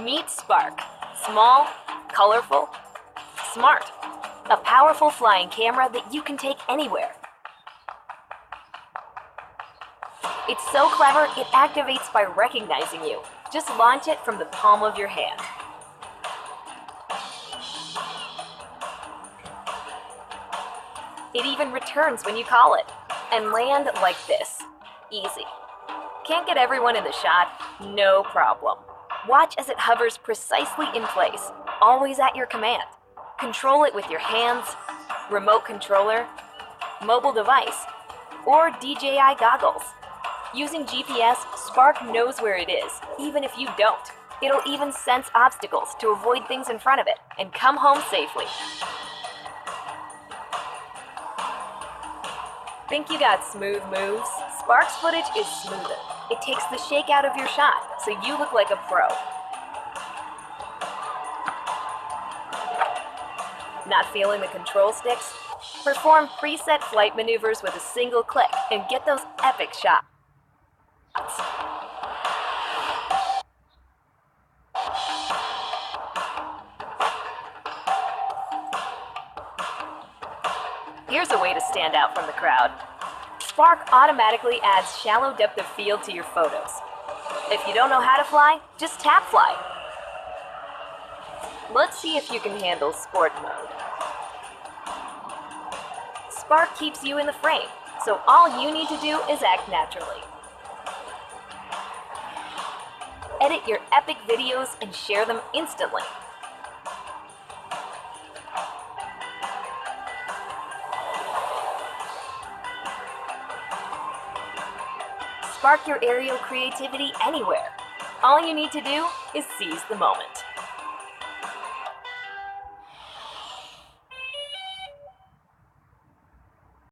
Meet Spark. Small, colorful, smart. A powerful flying camera that you can take anywhere. It's so clever, it activates by recognizing you. Just launch it from the palm of your hand. It even returns when you call it. And land like this. Easy. Can't get everyone in the shot? No problem. Watch as it hovers precisely in place, always at your command. Control it with your hands, remote controller, mobile device, or DJI goggles. Using GPS, Spark knows where it is, even if you don't. It'll even sense obstacles to avoid things in front of it and come home safely. Think you got smooth moves? Spark's footage is smoother. It takes the shake out of your shot, so you look like a pro. Not feeling the control sticks? Perform preset flight maneuvers with a single click and get those epic shots. Here's a way to stand out from the crowd. Spark automatically adds shallow depth of field to your photos. If you don't know how to fly, just TapFly. Let's see if you can handle sport mode. Spark keeps you in the frame, so all you need to do is act naturally. Edit your epic videos and share them instantly. Spark your aerial creativity anywhere. All you need to do is seize the moment.